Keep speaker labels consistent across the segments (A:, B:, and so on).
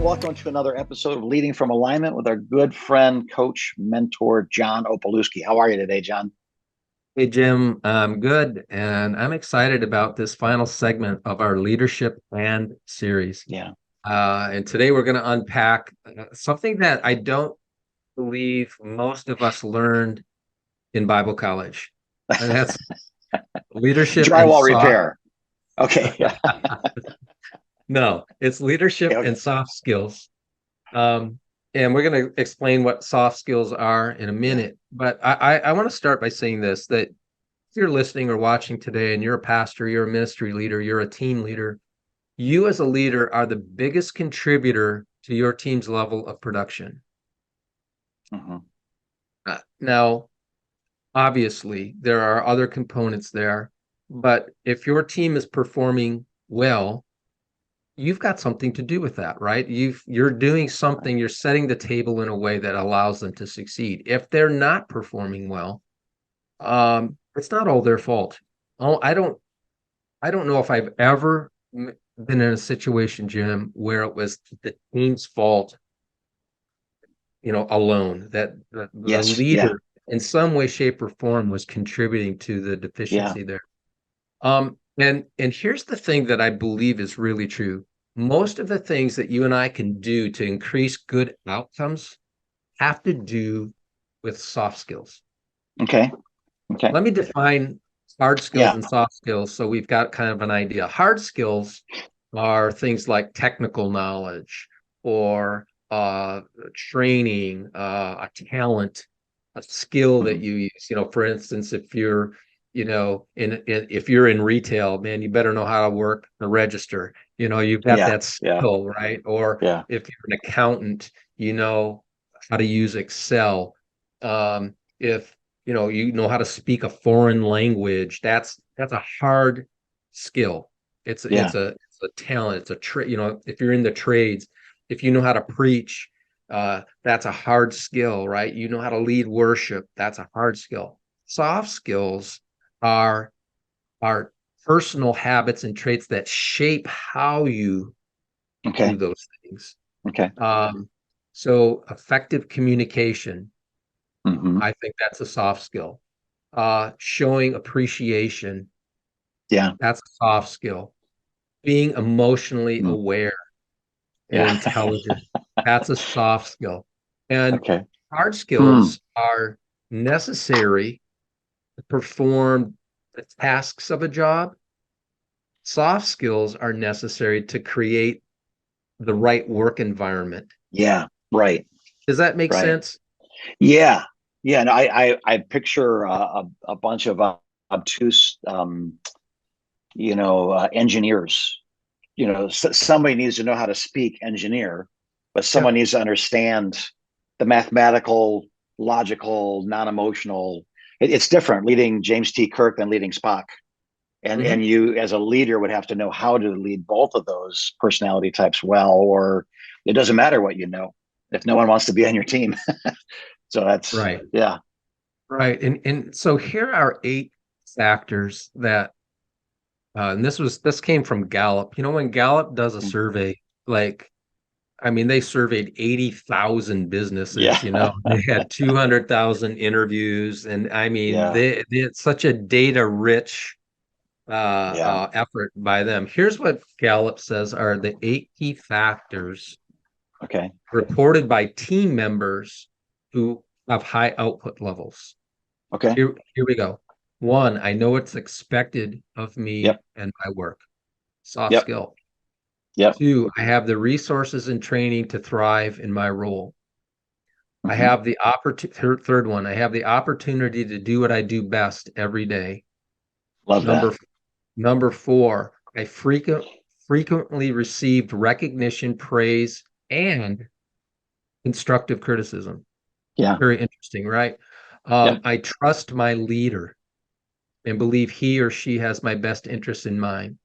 A: welcome to another episode of Leading from Alignment with our good friend, coach, mentor, John Opalewski. How are you today, John?
B: Hey, Jim, I'm good, and I'm excited about this final segment of our leadership and series.
A: Yeah.
B: And today we're going to unpack something that I don't believe most of us learned in Bible college, and that's leadership and
A: Drywall
B: soft.
A: repair. Okay. Yeah.
B: No, it's leadership
A: Okay.
B: and soft skills. Um, and we're going to explain what soft skills are in a
A: Yeah.
B: minute. But I want to start by saying this, that if you're listening or watching today and you're a pastor, you're a ministry leader, you're a team leader, you as a leader are the biggest contributor to your team's level of production.
A: Hmm.
B: Now, obviously, there are other components there, but if your team is performing well, you've got something to do with that, right? You're doing something, you're setting the table in a way that allows them to succeed. If they're not performing well, it's not all their fault. Oh, I don't know if I've ever been in a situation, Jim, where it was the team's fault, alone, that the
A: Yes. Yeah.
B: leader in some way, shape, or form was contributing to the
A: Yeah.
B: deficiency there. And here's the thing that I believe is really true. Most of the things that you and I can do to increase good outcomes have to do with soft skills.
A: Okay. Okay.
B: Let me define hard skills
A: Yeah.
B: and soft skills so we've got kind of an idea. Hard skills are things like technical knowledge or training, a talent, a skill that
A: Mhm.
B: you use. For instance, if you're, if you're in retail, man, you better know how to work the register. You've got
A: Yeah.
B: that
A: Yeah.
B: skill, right? Or
A: Yeah.
B: if you're an accountant, you know how to use Excel. If you know how to speak a foreign language, that's a hard skill. It's a,
A: Yeah.
B: it's a it's a talent. It's a trade. If you're in the trades, if you know how to preach, that's a hard skill, right? You know how to lead worship, that's a hard skill. Soft skills are are personal habits and traits that shape how you do
A: Okay.
B: those things.
A: Okay.
B: Um, so effective communication,
A: Hmm.
B: I think that's a soft skill. Showing appreciation,
A: Yeah.
B: that's a soft skill. Being emotionally
A: Mm.
B: aware and
A: Yeah.
B: intelligent, that's a soft skill. And
A: Okay.
B: hard
A: Hmm.
B: skills are necessary to perform the tasks of a job. Soft skills are necessary to create the right work environment.
A: Yeah. Right.
B: Does that make
A: Right.
B: sense?
A: Yeah. Yeah. And I picture a bunch of obtuse, engineers. Somebody needs to know how to speak engineer, but someone
B: Yep.
A: needs to understand the mathematical, logical, non-emotional. It's different leading James T. Kirk than leading Spock. And
B: Hmm.
A: you as a leader would have to know how to lead both of those personality types well, or it doesn't matter what you know if no one wants to be on your team. So that's
B: Right.
A: yeah.
B: Right. And so here are 8 factors that and this came from Gallup. When Gallup does a survey, like, I mean, they surveyed 80,000 businesses,
A: Yeah.
B: they had 200,000 interviews. And I mean,
A: Yeah.
B: it's such a data rich
A: Yeah.
B: effort by them. Here's what Gallup says are the 8 key factors
A: Okay.
B: reported by team members who have high output levels.
A: Okay.
B: Here we go. One, I know what's expected of me
A: Yep.
B: and my work. Soft
A: Yep.
B: skill.
A: Yep.
B: Two, I have the resources and training to thrive in my role. I
A: Hmm.
B: have the opportunity. Third one, I have the opportunity to do what I do best every day.
A: Love that.
B: Number number four, I frequently received recognition, praise, and constructive criticism.
A: Yeah.
B: Very interesting, right?
A: Yep.
B: I trust my leader and believe he or she has my best interest in mind.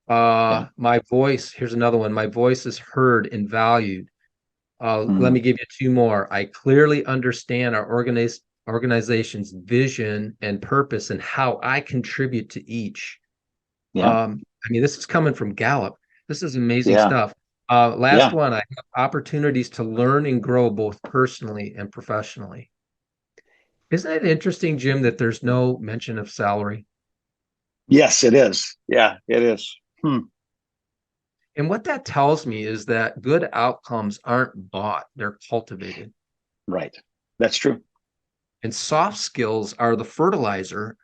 A: Yeah.
B: My voice, here's another one. My voice is heard and valued. Let
A: Mm.
B: me give you 2 more. I clearly understand our organization's vision and purpose and how I contribute to each.
A: Yeah.
B: I mean, this is coming from Gallup. This is amazing
A: Yeah.
B: stuff. Last
A: Yeah.
B: one, I have opportunities to learn and grow both personally and professionally. Isn't it interesting, Jim, that there's no mention of salary?
A: Yes, it is. Yeah, it is. Hmm.
B: And what that tells me is that good outcomes aren't bought, they're cultivated.
A: Right. That's true.
B: And soft skills are the fertilizer,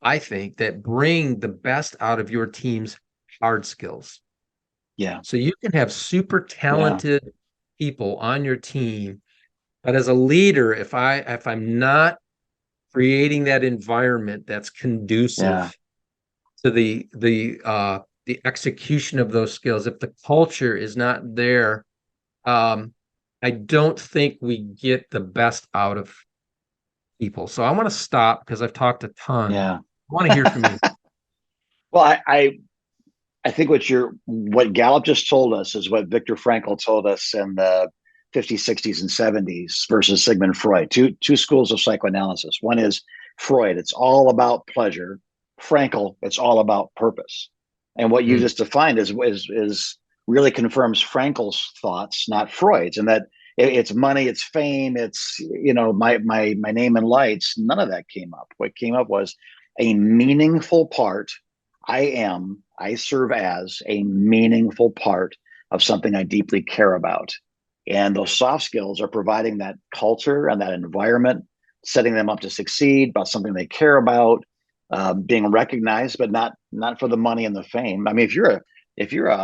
B: I think, that bring the best out of your team's hard skills.
A: Yeah.
B: So you can have super
A: Yeah.
B: talented people on your team, but as a leader, if I'm not creating that environment that's
A: Yeah.
B: conducive to the execution of those skills, if the culture is not there, um, I don't think we get the best out of people. So I want to stop because I've talked a ton.
A: Yeah.
B: I want to hear from you.
A: Well, I think what Gallup just told us is what Viktor Frankl told us in the 50s, 60s, and 70s versus Sigmund Freud. Two schools of psychoanalysis. One is Freud, it's all about pleasure. Frankl, it's all about purpose. And what you
B: Mm,
A: just defined is really confirms Frankl's thoughts, not Freud's, and that it's money, it's fame, it's my name and lights. None of that came up. What came up was a meaningful part. I serve as a meaningful part of something I deeply care about. And those soft skills are providing that culture and that environment, setting them up to succeed about something they care about, being recognized, but not for the money and the fame. I mean, if you're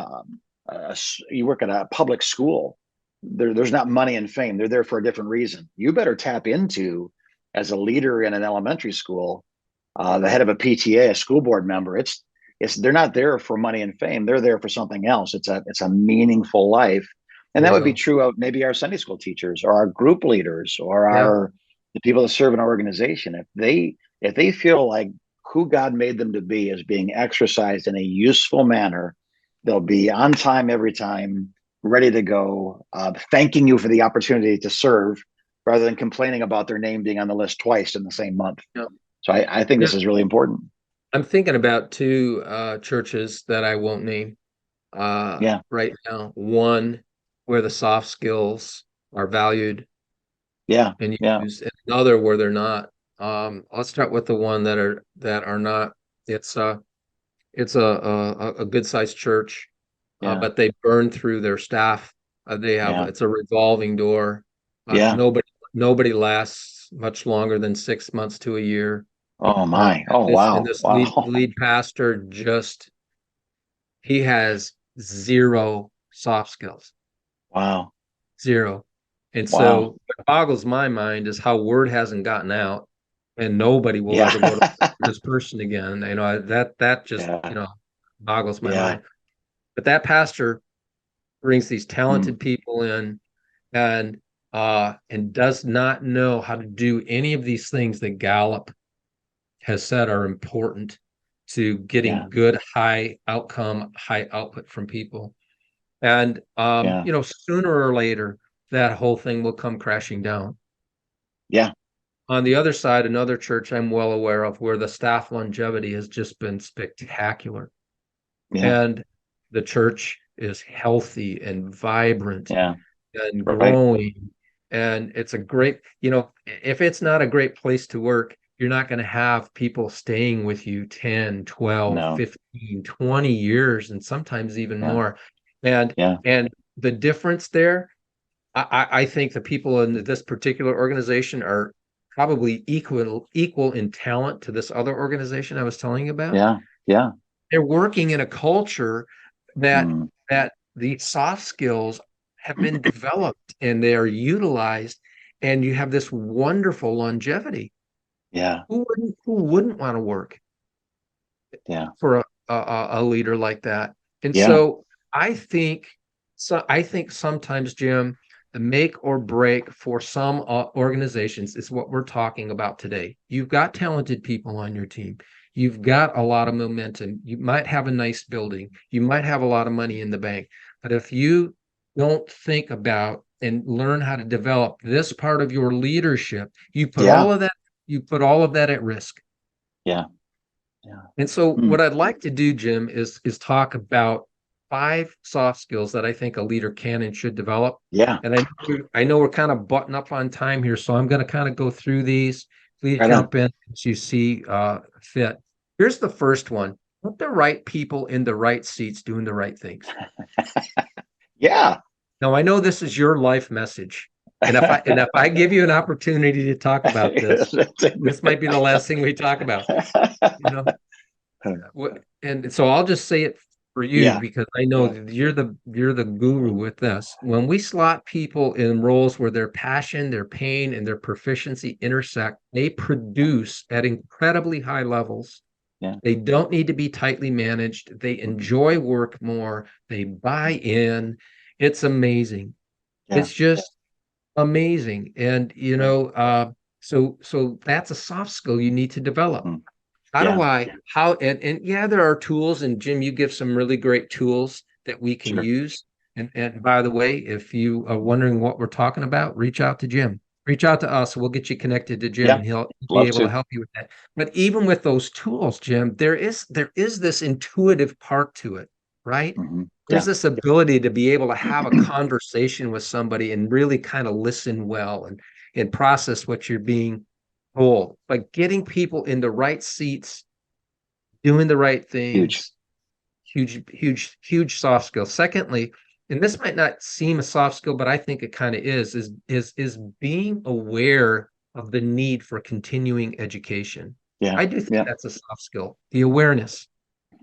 A: you work at a public school, there's not money and fame. They're there for a different reason. You better tap into, as a leader in an elementary school, the head of a PTA, a school board member. It's they're not there for money and fame. They're there for something else. It's a meaningful life, and
B: there
A: that
B: you
A: would be
B: go.
A: true of maybe our Sunday school teachers or our group leaders or
B: Yeah.
A: our the people that serve in our organization. If they feel like who God made them to be is being exercised in a useful manner, they'll be on time every time, ready to go, thanking you for the opportunity to serve, rather than complaining about their name being on the list twice in the same month.
B: Yeah.
A: So I think
B: Yeah.
A: this is really important.
B: I'm thinking about two churches that I won't name
A: Yeah,
B: right now. One where the soft skills are valued
A: yeah,
B: and
A: yeah,
B: used, and another where they're not. Let's start with the one that are not. It's a good sized church,
A: yeah,
B: but they burn through their staff. They have
A: yeah,
B: it's a revolving door.
A: yeah.
B: Nobody lasts much longer than 6 months to a year.
A: Oh
B: Uh,
A: my.
B: and
A: Oh
B: this and
A: wow.
B: this
A: Wow.
B: lead pastor just he has zero soft skills,
A: Wow.
B: zero. And
A: Wow.
B: so what boggles my mind is how word hasn't gotten out, and nobody will
A: Yeah.
B: ever go to this person again. That just
A: Yeah.
B: boggles my
A: Yeah.
B: mind. But that pastor brings these
A: Mm,
B: talented people in and does not know how to do any of these things that Gallup has said are important to
A: yeah.
B: getting good high outcome, high output from people. And
A: Yeah.
B: sooner or later, that whole thing will come crashing down.
A: Yeah.
B: On the other side, another church I'm well aware of where the staff longevity has just been spectacular.
A: Yeah.
B: And the church is healthy and vibrant
A: Yeah.
B: and
A: Right.
B: growing. And it's a great, if it's not a great place to work, you're not going to have people staying with you 10, 12,
A: No.
B: 15, 20 years, and sometimes even
A: Yeah.
B: more. And
A: Yeah.
B: and the difference there, I think the people in this particular organization are probably equal in talent to this other organization I was telling you about.
A: Yeah. Yeah.
B: They're working in a culture that
A: Mm,
B: that the soft skills have been developed and they are utilized, and you have this wonderful longevity.
A: yeah.
B: Who wouldn't want to work
A: Yeah.
B: for a leader like that? And
A: Yeah.
B: so I think sometimes, Jim, the make or break for some organizations is what we're talking about today. You've got talented people on your team. You've got a lot of momentum. You might have a nice building. You might have a lot of money in the bank. But if you don't think about and learn how to develop this part of your leadership,
A: Yeah.
B: you put all of that at risk.
A: Yeah. Yeah.
B: And so
A: Mm,
B: what I'd like to do, Jim, is talk about, 5 soft skills that I think a leader can and should develop.
A: Yeah.
B: And I know we're kind of button up on time here, so I'm going to kind of go through these. Please
A: Right on.
B: jump in as you see fit. Here's the first one. Put the right people in the right seats doing the right things.
A: Yeah.
B: Now, I know this is your life message. And if I give you an opportunity to talk about this might be the last thing we talk about. You know, and so I'll just say it for you
A: Yeah.
B: because I know
A: Yeah.
B: that you're the guru with this. When we slot people in roles where their passion, their pain, and their proficiency intersect, they produce at incredibly high levels.
A: Yeah.
B: They don't need to be tightly managed. They
A: Mhm.
B: enjoy work more. They buy in. It's amazing.
A: Yeah.
B: It's just amazing. And
A: Right.
B: so that's a soft skill you need to develop.
A: Mhm.
B: How do
A: Yeah.
B: I how and yeah, there are tools, and Jim, you give some really great tools that we can
A: Sure.
B: use. And by the way, if you are wondering what we're talking about, reach out to Jim. Reach out to us. We'll get you connected to Jim,
A: Yeah.
B: and he'll be
A: Love
B: able to
A: to.
B: help you with that. But even with those tools, Jim, there is this intuitive part to it, right? There's
A: Yeah.
B: this ability to be able to have a conversation with somebody and really kind of listen well and process what you're being told. But getting people in the right seats, doing the right
A: Huge.
B: things, huge, huge, huge soft skill. Secondly, and this might not seem a soft skill, but I think it kind of is being aware of the need for continuing education.
A: Yeah.
B: I do think
A: Yeah.
B: that's a soft skill, the awareness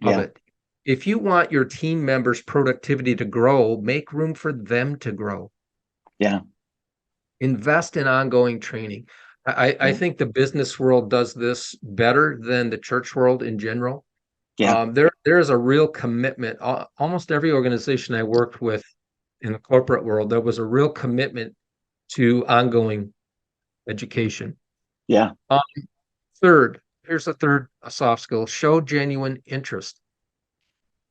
B: of
A: Yeah.
B: it. If you want your team members' productivity to grow, make room for them to grow.
A: Yeah.
B: Invest in ongoing training. I
A: Yeah.
B: think the business world does this better than the church world in general.
A: Yeah.
B: There is a real commitment. Almost every organization I worked with in the corporate world, there was a real commitment to ongoing education.
A: Yeah.
B: Um, Third, here's a third a soft skill: show genuine interest.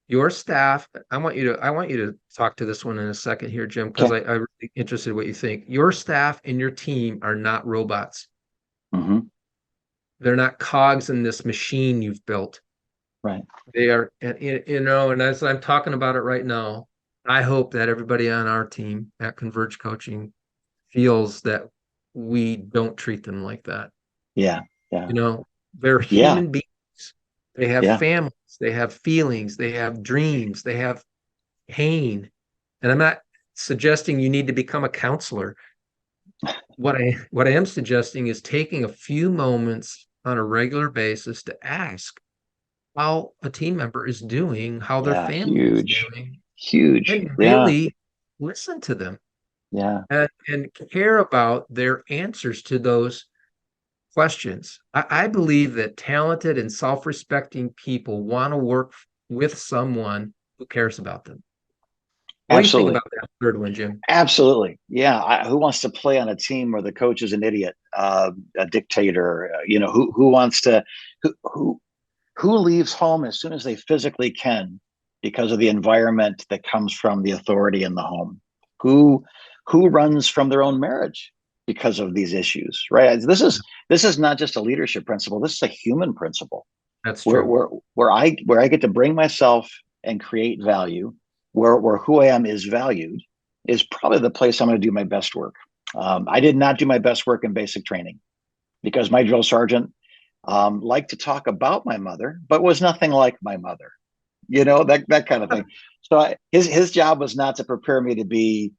B: Your staff, I want you to talk to this one in a second here, Jim, because
A: Okay.
B: I'm really interested in what you think. Your staff and your team are not robots.
A: Hmm.
B: They're not cogs in this machine you've built.
A: Right.
B: They are, and as I'm talking about it right now, I hope that everybody on our team at Converge Coaching feels that we don't treat them like that.
A: Yeah. Yeah.
B: They're
A: Yeah.
B: human beings. They have
A: Yeah.
B: families, they have feelings, they have dreams, they have pain. And I'm not suggesting you need to become a counselor. What I am suggesting is taking a few moments on a regular basis to ask how a team member is doing, how their
A: Yeah.
B: family is
A: Huge.
B: doing,
A: Huge.
B: and
A: Yeah.
B: really listen to them
A: Yeah.
B: and care about their answers to those questions. I believe that talented and self-respecting people want to work with someone who cares about them. What do you think
A: Absolutely.
B: about that third one, Jim?
A: Absolutely. Yeah. Who wants to play on a team where the coach is an idiot, a dictator? Who wants to, who, who leaves home as soon as they physically can because of the environment that comes from the authority in the home? Who, who runs from their own marriage because of these issues, right? This is not just a leadership principle. This is a human principle
B: That's
A: where
B: true.
A: where where I get to bring myself and create value, where who I am is valued, is probably the place I'm going to do my best work. I did not do my best work in basic training because my drill sergeant liked to talk about my mother, but was nothing like my mother. That kind of thing. So his job was not to prepare me to be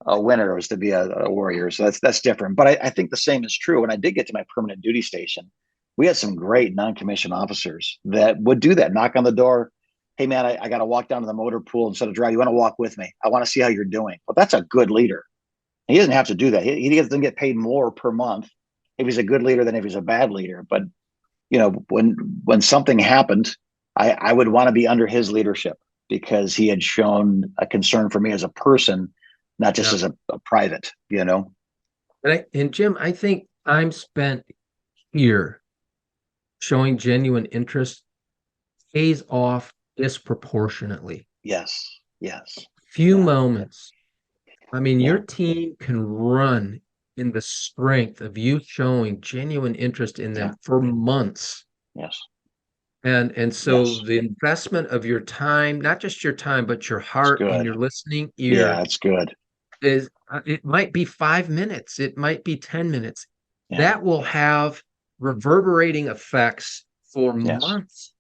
A: a winner; it was to be a warrior. So that's different. But I think the same is true. When I did get to my permanent duty station, we had some great non-commissioned officers that would do that. Knock on the door. Hey man, I got to walk down to the motor pool instead of drive. You want to walk with me? I want to see how you're doing. Well, that's a good leader. He doesn't have to do that. He doesn't get paid more per month if he's a good leader than if he's a bad leader. But when something happened, I would want to be under his leadership because he had shown a concern for me as a person, not just
B: Yeah.
A: as a private.
B: And Jim, I think time spent here showing genuine interest pays off disproportionately.
A: Yes. Yes.
B: Few
A: Yeah.
B: moments. I mean, your
A: Yeah.
B: team can run in the strength of you showing genuine interest in
A: Yeah.
B: them for months.
A: Yes.
B: And so
A: Yes.
B: the investment of your time, not just your time, but your
A: It's
B: heart and
A: good.
B: your listening
A: Yeah,
B: ear
A: it's good.
B: is it might be 5 minutes, it might be 10 minutes.
A: Yeah.
B: That will have reverberating effects for
A: Yes.
B: months.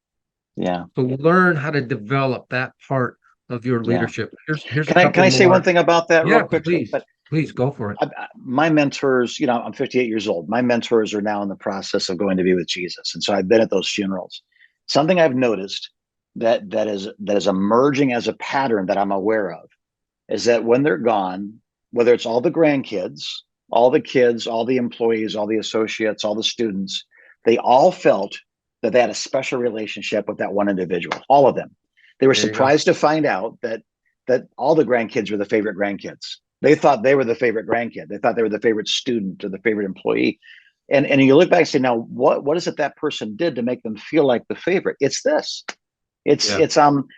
A: Yeah.
B: So learn how to develop that part of your
A: Yeah.
B: leadership. Here's a
A: Can
B: couple
A: I say one
B: more.
A: thing about that real
B: Yeah,
A: quick?
B: please.
A: But
B: Please go for it.
A: my mentors, I'm 58 years old. My mentors are now in the process of going to be with Jesus, and so I've been at those funerals. Something I've noticed that is emerging as a pattern that I'm aware of is that when they're gone, whether it's all the grandkids, all the kids, all the employees, all the associates, all the students, they all felt that they had a special relationship with that one individual. All of them. They were
B: There you go.
A: surprised to find out that all the grandkids were the favorite grandkids. They thought they were the favorite grandkid. They thought they were the favorite student or the favorite employee. And you look back and say, now what is it that person did to make them feel like the favorite? It's this.
B: Yeah.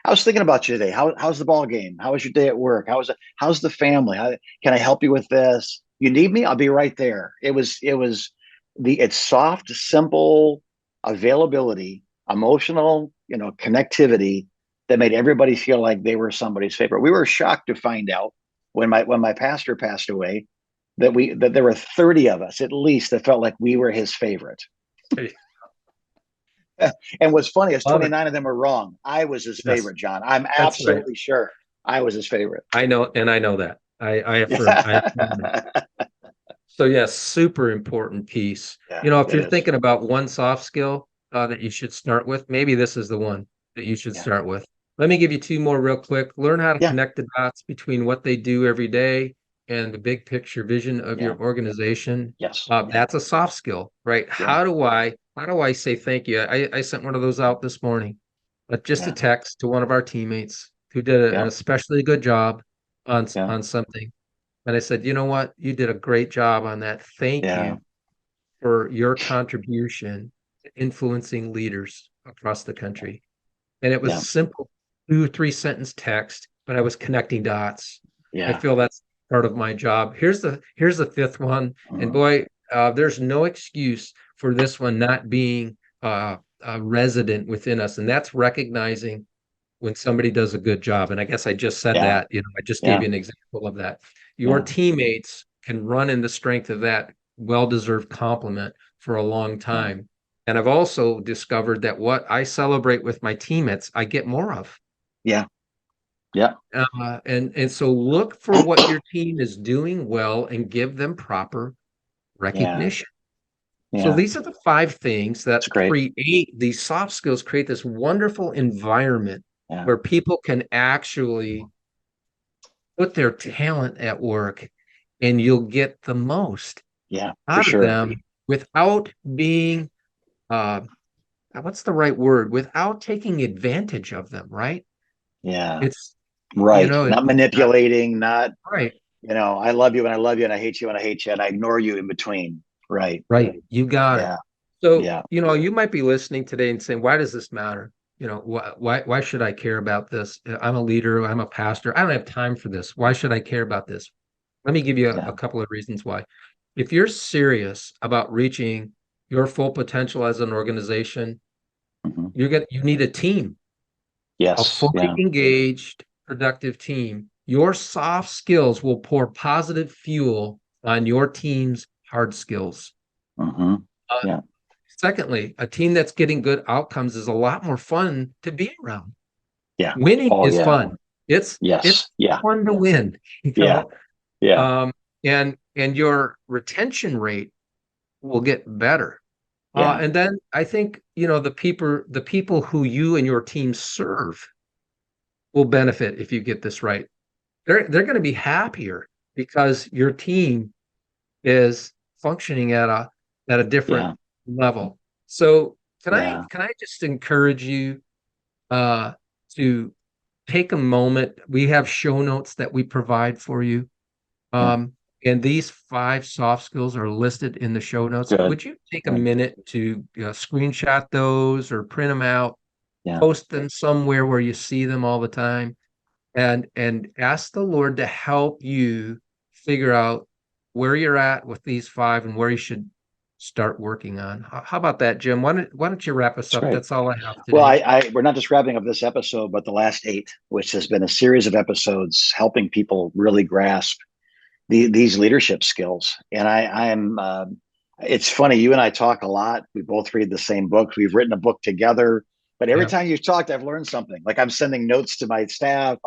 A: I was thinking about you today. How's the ball game? How was your day at work? How's the family? Can I help you with this? You need me? I'll be right there. It was it's soft, simple availability, emotional, connectivity that made everybody feel like they were somebody's favorite. We were shocked to find out when my pastor passed away that there were 30 of us at least that felt like we were his favorite.
B: Hey,
A: And what's funny is
B: love it.
A: 29 of them were wrong. I was his
B: Yes,
A: favorite, John. I'm
B: that's right.
A: absolutely sure I was his favorite.
B: I know, and I know that. I affirm that.
A: Yeah.
B: So yes, super important piece.
A: Yeah,
B: If
A: it
B: you're
A: is.
B: thinking about one soft skill that you should start with, maybe this is the one that you should
A: Yeah.
B: start with. Let me give you two more real quick. Learn how to
A: Yeah.
B: connect the dots between what they do every day and the big picture vision of
A: Yeah.
B: your organization.
A: Yes. Yeah.
B: That's a soft skill, right?
A: Yeah.
B: How do I say thank you? I sent one of those out this morning, but just a
A: Yeah.
B: text to one of our teammates who did an
A: Yeah.
B: especially good job on
A: Yeah.
B: on something. And I said, you know what? You did a great job on that. Thank
A: Yeah.
B: you for your contribution to influencing leaders across the country. And it was
A: Yeah.
B: simple, 2 or 3 sentence text, but I was connecting dots. I
A: Yeah.
B: feel that's part of my job. Here's the fifth one. And
A: Mhm.
B: boy, there's no excuse for this one not being a resident within us. And that's recognizing when somebody does a good job. And I guess I just said
A: Yeah.
B: that, I just gave
A: Yeah.
B: you an example of that. Your
A: Yeah.
B: teammates can run in the strength of that well-deserved compliment for a long
A: Yeah.
B: time. And I've also discovered that what I celebrate with my teammates, I get more of.
A: Yeah. Yeah.
B: And so look for what your team is doing well and give them proper
A: Yeah.
B: recognition. So
A: Yeah.
B: these are the 5 things
A: It's
B: that
A: great.
B: create these soft skills, create this wonderful environment
A: Yeah.
B: where people can actually put their talent at work and you'll get the most
A: Yeah. For
B: out of
A: sure.
B: them without being uh what's the right word, without taking advantage of them, right?
A: Yeah.
B: It's
A: Right. Not
B: it's not
A: manipulating, not,
B: right.
A: I love you and I love you and I hate you and I hate you and I ignore you in between. Right.
B: Right, you got it.
A: Yeah.
B: So,
A: Yeah.
B: you might be listening today and saying, why does this matter? Why should I care about this? I'm a leader, I'm a pastor, I don't have time for this. Why should I care about this? Let me give you a
A: Yeah.
B: couple of reasons why. If you're serious about reaching your full potential as an organization,
A: Mhm.
B: you need a team, a
A: Yes.
B: fully
A: Yeah.
B: engaged, productive team. Your soft skills will pour positive fuel on your team's hard skills.
A: Hmm.
B: Uh,
A: Yeah.
B: Secondly, a team that's getting good outcomes is a lot more fun to be around.
A: Yeah.
B: Winning
A: Oh,
B: is
A: yeah.
B: fun. It's
A: Yes. Yeah.
B: fun to win, you
A: Yeah.
B: know.
A: Yeah.
B: Um, and your retention rate will get better.
A: Yeah.
B: And then I think, the people who you and your team serve will benefit if you get this right. They're going to be happier because your team is functioning at a different
A: Yeah.
B: level. So can I
A: Yeah.
B: can I just encourage you uh to take a moment. We have show notes that we provide for you.
A: Yeah.
B: Um, and these 5 soft skills are listed in the show notes.
A: Good.
B: Would you take a
A: Good.
B: minute to screenshot those or print them out,
A: Yeah.
B: post them somewhere where you see them all the time, and ask the Lord to help you figure out where you're at with these 5 and where you should start working on. How about that, Jim? Why don't you wrap us
A: That's
B: up?
A: great.
B: That's all I have
A: Well,
B: today.
A: we're not just wrapping up this episode, but the last 8, which has been a series of episodes helping people really grasp these leadership skills. And I'm. It's funny. You and I talk a lot. We both read the same books. We've written a book together. But every
B: Yeah,
A: time you've talked, I've learned something. Like I'm sending notes to my staff.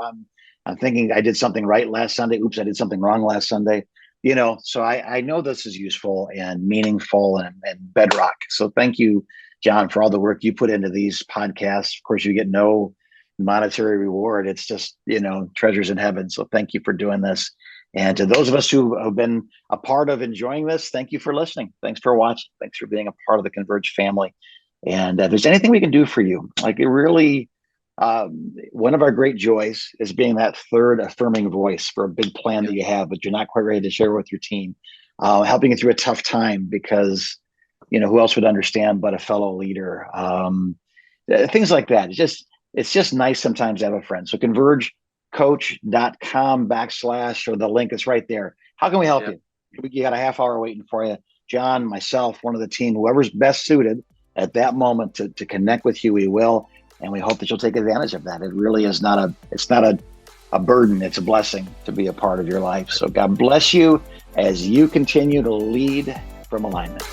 A: I'm thinking I did something right last Sunday. Oops, I did something wrong last Sunday. So I know this is useful and meaningful and bedrock. So thank you, John, for all the work you put into these podcasts. Of course, you get no monetary reward. It's just, treasures in heaven. So thank you for doing this. And to those of us who have been a part of enjoying this, thank you for listening. Thanks for watching. Thanks for being a part of the Converge family. And if there's anything we can do for you, like it really, one of our great joys is being that third affirming voice for a big plan
B: yeah,
A: that you have, but you're not quite ready to share with your team, helping you through a tough time because, who else would understand but a fellow leader? Things like that. It's just nice sometimes to have a friend. So convergecoach.com/ or the link is right there. How can we help
B: yeah.
A: you? You got a half hour waiting for you. John, myself, one of the team, whoever's best suited at that moment to connect with you, we will. And we hope that you'll take advantage of that. It really is not a burden. It's a blessing to be a part of your life. So God bless you as you continue to lead from alignment.